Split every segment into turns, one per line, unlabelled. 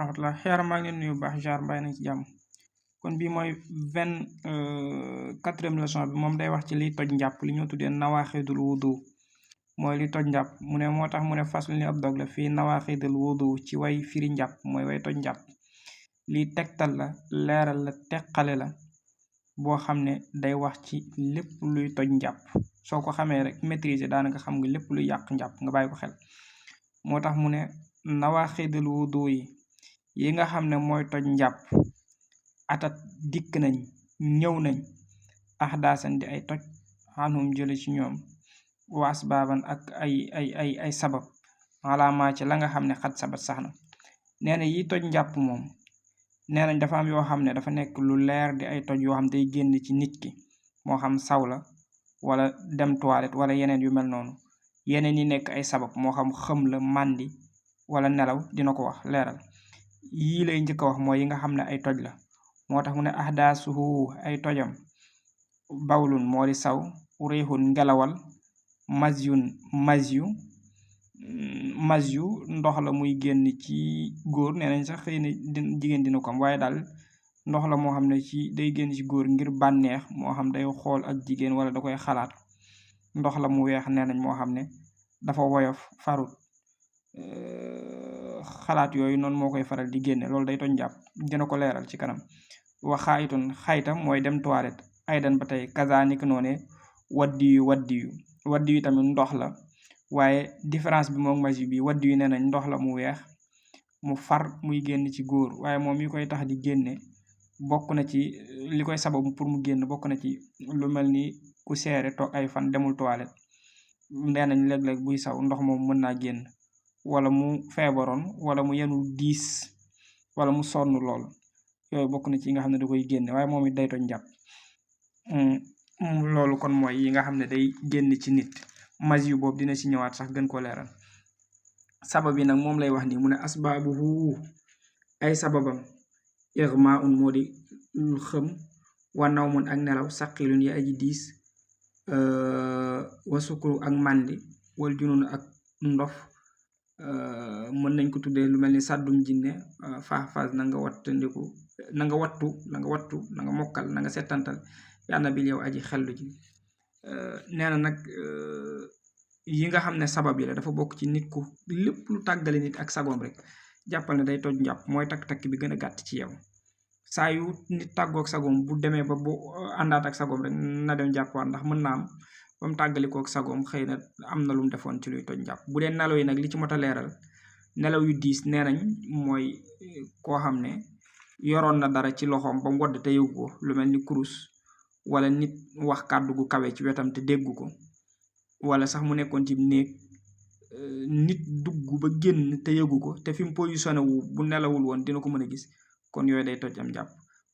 rahmatullah xeer maa ngi leen nuyu bu baax jaar mbay nañ ci jàmm kon bii mooy 24e leçon bi moom day wax ci liy toj njàpp li ñoo tuddee nawaaxidul wudu mooy li toj njàpp mu ne moo tax mu ne faslu ni ab dog la fii nawaaxidul wudu ci way firi njàpp mooy way toj njàpp lii tegtal la leeral la teqale la boo xam ne day wax ci lépp luy toj njàpp soo ko xamee rek maîtriser daanaka xam nga lépp luy yàq njàpp nga bàyyi ko xel moo tax mu ne nawaaxidul wudu yi nga xam ne mooy toj njàpp atat dikk nañ ñëw nañ axdaasan di ay toj xanum jële ci ñoom waas baaban ak ay sabab alaamaa ci la nga xam ne xat sabat sax na nee na yi toj njàpp moom nee nañ dafa am yoo xam ne dafa nekk lu leer di ay toj yoo xam day génn ci nit ki moo xam saw la wala dem toilette wala yeneen yu mel noonu yeneen yi nekk ay sabab moo xam xëm la màndi wala nelaw dina ko wax leeral yii lay njëkk a wax mooy yi nga xam ne ay toj la moo tax mu ne ahdaasuhu ay tojam bawlun moo di saw riixun ngelawal masyu ndox la muy génn ci góor nee nañ sax xëy na jigéen dina ko am waaye daal ndox la moo xam ne ci day génn ci góor ngir bànneex moo xam day xool ak jigéen wala da koy xalaat ndox la mu weex nee nañ moo xam ne dafa woyof farut xalaat yooyu noonu moo koy faral di génne loolu day toj njàpp dina ko leeral ci kanam waxaayitun xayta mooy dem toilette aydan ba tey kazaanik noone waddi yu tamit ndox la waaye différence bi moom masi bi waddi yu nee nañ ndox la mu weex mu far muy génn ci góor waaye moom yi koy tax di génne bokk na ci li koy sababu pour mu génn bokk na ci lu mel ni ku seere toog ay fan demul toilette nee nañ léeg-léeg buy saw ndox moom mën naa génn wala mu feebaroon wala mu yenu diis wala mu sonn lool yooyu bokk na ci yi nga xam ne da koy génne waaye moom it day toj njàpp loolu kon mooy yi nga xam ne day génn ci nit mas yu boobu dina ci ñëwaat sax gën ko leeral sabab yi nag moom lay wax ni mu ne asbaabuhu ay sababam irmaun moo di xëm wa nawmun ak nelaw saqilun yi aji diis wa sukru ak màndi wal junun ak ndof mën nañ ko tuddee lu mel ni sàddum jinne faafas na nga wattandiku na nga wattu na nga mokkal na nga settantal yaa nabil yow aji xellu ji nee na nag yi nga xam ne sabab yi la dafa bokk ci nit ku lépp lu tàggale nit ak sagoom rek jàppal ne day toj njàpp mooy takk-takk bi gën a gàtt ci yow saa yu nit tàggook sagoom bu demee ba bu àndaat ak sagoom rek na dem jàppaat ndax mën naa am ba mu tàggalikook sagoom xëy na am na lu mu defoon ci luy toj njàpp bu dee nelaw yi nag li ci mot a leeral nelaw yu diis nee nañ mooy koo xam ne yoroon na dara ci loxoom ba mu wodd te yëgu ko lu mel ni kurus wala nit wax kàddu gu kawe ci wetam te déggu ko wala sax mu nekkoon ci néeg nit dugg ba génn te yëgu ko te fi mu positionné wu bu nelawul woon dina ko mën a gis kon yooyu day toj am njàpp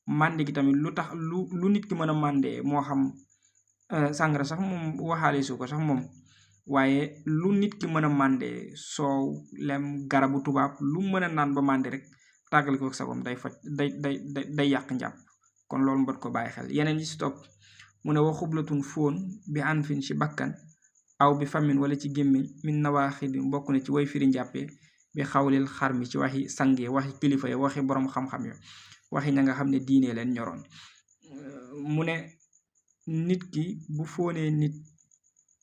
màndi gi tamit lu tax lu nit ki mën a màndee moo xam sàngara sax moom waxaale su ko sax moom waaye lu nit ki mën a màndee soow lem garabu tubaab lu mën a naan ba màndi rek tàggali ko sagoom day faj day yàq njàpp kon loolu mbot ko bàyyi xel yeneen yi si topp mu ne wa xublatun fóon bi anfin ci bakkan aw bi famin wala ci gémmiñ min nawaaxidi bokk na ci way firi njàppee bi xawlil xar mi ci waxi sange waxi kilifa ya waxi borom xam-xam ya waxi ña nga xam ne diine leen ñoroon mu ne nit ki bu fóonee nit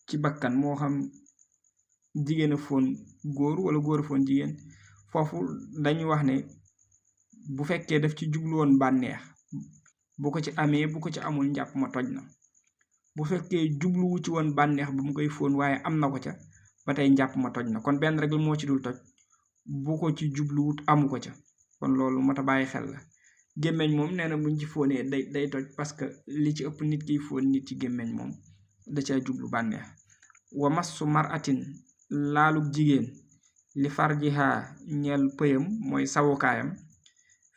ci bakkan moo xam jigéen a fóon góor wala góor a fóon jigéen foofu dañuy wax ne bu fekkee daf ci jubluwoon bànneex bu ko ci amee bu ko ci amul njàpp ma toj na bu fekkee jubluwu ci woon bànneex ba mu koy fóon waaye am na ko ca ba tey njàpp ma toj na kon benn rek moo ci dul toj bu ko ci jubluwut amu ko ca kon loolu moo tax bàyyi xel la gémmeñ moom nee na buñ ci fóonee day toj parce que li ci ëpp nit kiy fóon nit ci gémmeñ moom da caa jublu bànneex wa massu maratin laalug jigéen li farjiha ñeel pëyam mooy sawukaayam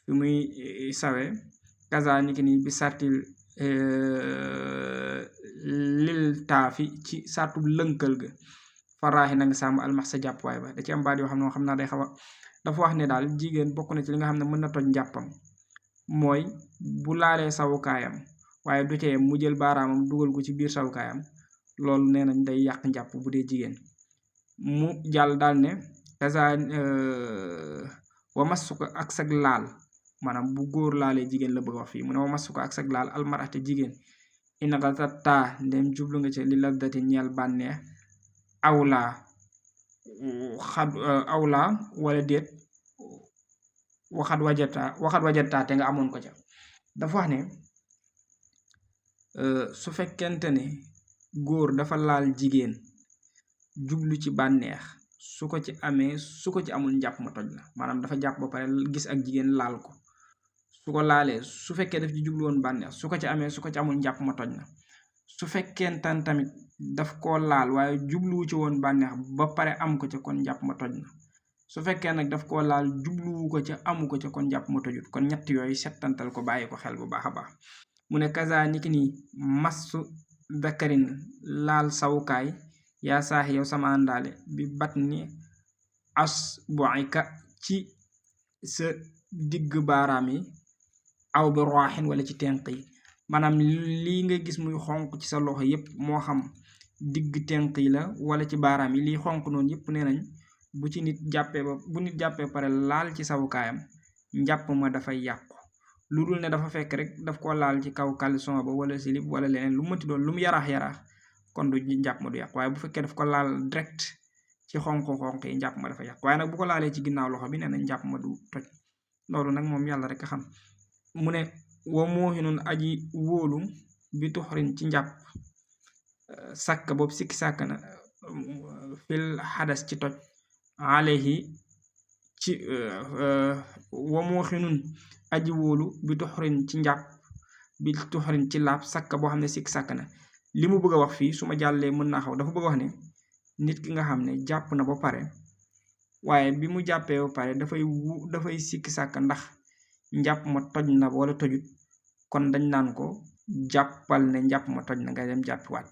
fi muy sawe kaza niki ni bi sartil lil taafi ci sartub lënkal ga faraaxi na nga sàmm almax sa jàppuwaay ba da ci am baat yoo xam ne xam naa day xaw a dafa wax ne daal jigéen bokk na ci li nga xam ne mën na toj njàppam mooy bu laalee sawukaayam waaye du tee mu jël baaraamam dugal ko ci biir sawukaayam loolu nee nañ day yàq njàpp bu dee jigéen mu jàll daal ne kaza wa massuka ak sag laal maanaam bu góor laalee jigéen la bëgg wax fii mu ne wa massuka ak sag laal almarate jigéen ina xatataa ndem jublu nga ci li laddati ñeel bànneex awlaa wala déet waxat wajataa te nga amoon ko ca dafa wax ne su fekkente ne góor dafa laal jigéen jublu ci bànneex su ko ci amee su ko ci amul njàpp ma toj la maanaam dafa jàpp ba pare gis ak jigéen laal ko su ko laalee su fekkee daf ci jublu woon bànneex su ko ci amee su ko ci amul njàpp ma toj na su fekkentan tamit daf koo laal waaye jubluwu ci woon bànneex ba pare am ko ca kon njàpp ma toj na su fekkee nag daf koo laal jubluwu ko ca amu ko ca kon njàpp ma tojut kon ñett yooyu settantal ko bàyyi ko xel bu baax a baax mu ne kaza niki nii massu dakarin laal sawukaay yaa saaxi yow sama àndaale bi bat ni asbu'ika ci sa digg baaraam yi aw bi raaxin wala ci tenq yi maanaam lii nga gis muy xonq ci sa loxo yépp moo xam digg tenq yi la wala ci baaraam yi lii xonq noonu yépp nee nañ bu nit jàppee pare laal ci sawukaayam njàpp ma dafay yàqu lu dul ne dafa fekk rek daf ko laal ci kaw caleçon ba wala slip wala leneen lu mënti doon lu mu yaraax kon du njàpp ma du yàqu waaye bu fekkee daf ko laal direct ci xonq yi njàpp ma dafa yàqu waaye nag bu ko laalee ci ginnaaw loxo bi nee nañ njàpp ma du toj loolu nag moom yàlla rek a xam mu ne wa mooxinun aji wóolu bi tuxrin ci njàpp sàkk boobu sikki sàkk na fil xadas ci toj alayhi ci wa mooxinun aji wóolu bi tuxrin ci njàpp bi tuxrin ci laab sàkk boo xam ne sikki sàkk na li mu bëgg a wax fii su ma jàllee mën naa xaw dafa bëgg a wax ne nit ki nga xam ne jàpp na ba pare waaye bi mu jàppee ba pare dafay sikki sàkk ndax njàpp ma toj na wala tojut kon dañ naan ko jàppal ne njàpp ma toj na nga dem jàppiwaat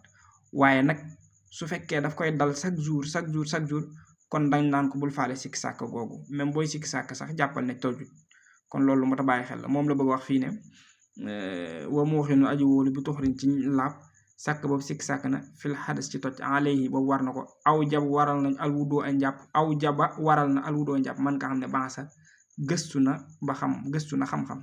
waaye nag su fekkee daf koy dal chaque jour kon dañ naan ko bul faale sikki sàkk googu même booy sikki sàkk sax jàppal ne tojut kon loolu moo tax bàyyi xel la moom la bëgg wax fii ne wa mu waxinu aji wóolu bi tuxrin ci laab sàkk boobu sikki sàkk na fil xadas ci toj alayhi boobu war na ko aw jab waral nañ alwudoo a njàpp aw jaba waral na alwudoo njàpp man nga xam ne bansa gëstu na xam-xam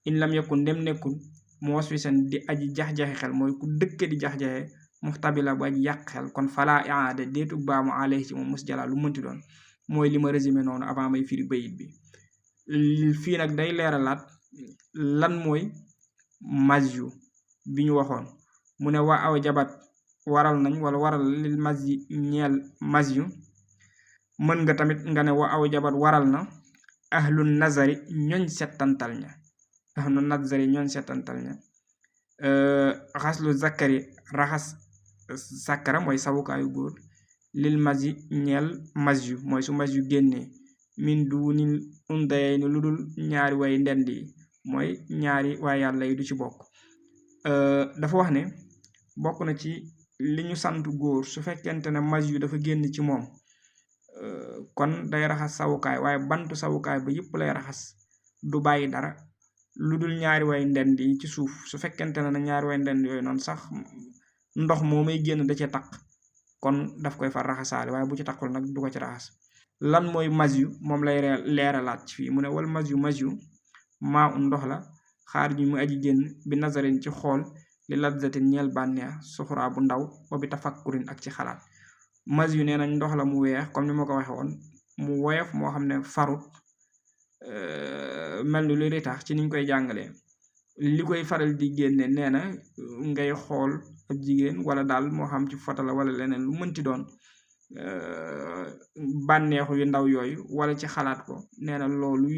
in lam yakun dem nekkul mu was fi seen di aji jax-jaxe xel mooy ku dëkke di jax-jaxe muxtabila bu aji yàq xel kon fala iaada déetug baamu alayhi ci moom mus jala lu mënti doon mooy li ma résumé noonu avant may firi bayit bi fii nag day leeralaat lan mooy mazyu bi ñu waxoon mu ne waa aw jabat waral nañ wala waral lil mazyi ñeel mazyu mën nga tamit nga ne wa aw jabat waral na ahlu nazari ñooñ settantal ña xaslu zakari raxas sàkkara mooy sawukaayu góor lil mazyi ñeel mazyu mooy su mazyu génnee min duunil undayay ni lu dul ñaari way ndend yi mooy ñaari waay yàlla yi du ci bokk dafa wax ne bokk na ci li ñu sant góor su fekkente ne mazyu dafa génn ci moom kon day raxas sawukaay waaye bantu sawukaay ba yëpp lay raxas du bàyyi dara lu dul ñaari way ndend yi ci suuf su fekkente ne ñaari way ndend yooyu noonu sax ndox moo may génn da ca taq kon daf koy far raxasaale waaye bu ci taqul nag du ko ci raxas lan mooy mazyu moom lay leeralaat ci fii mu ne wal mazyu maa un ndox la xaar ñu mu aji génn bi nazarin ci xool li lazzatin ñeel bànneex suxraa bu ndaw wa bi tafakkurin ak ci xalaat mazyu nee nañ ndox la mu weex comme ni ma ko waxe woon mu woyof moo xam ne farut mel ni lu ritax ci niñ koy jàngalee li koy faral di génne nee na ngay xool ab jigéen wala daal moo xam ci foto la wala leneen lu mënti doon bànneexu yu ndaw yooyu wala ci xalaat ko nee na loolu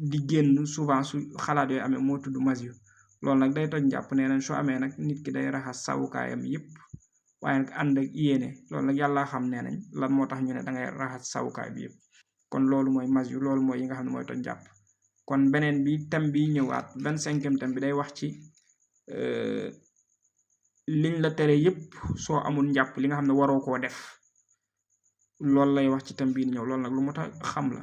di génn souvent su xalaat yooyu amee moo tudd mazyu loolu nag day toj njàpp nee nañ su amee nag nit ki day raxas sawukaayam yépp waaye nag ànd ak yéene loolu nag yàlla xam nee nañ lan moo tax ñu ne dangay raxas sawukaay bi yépp kon loolu mooy mazyu loolu mooy yi nga xam ne mooy toj njàpp kon beneen bi thème bi ñëwaat 25e thème bi day wax ci liñ la tere yépp soo amul njàpp li nga xam ne waroo koo def loolu lay wax ci thème bii ñëw loolu nag lu moo tax xam la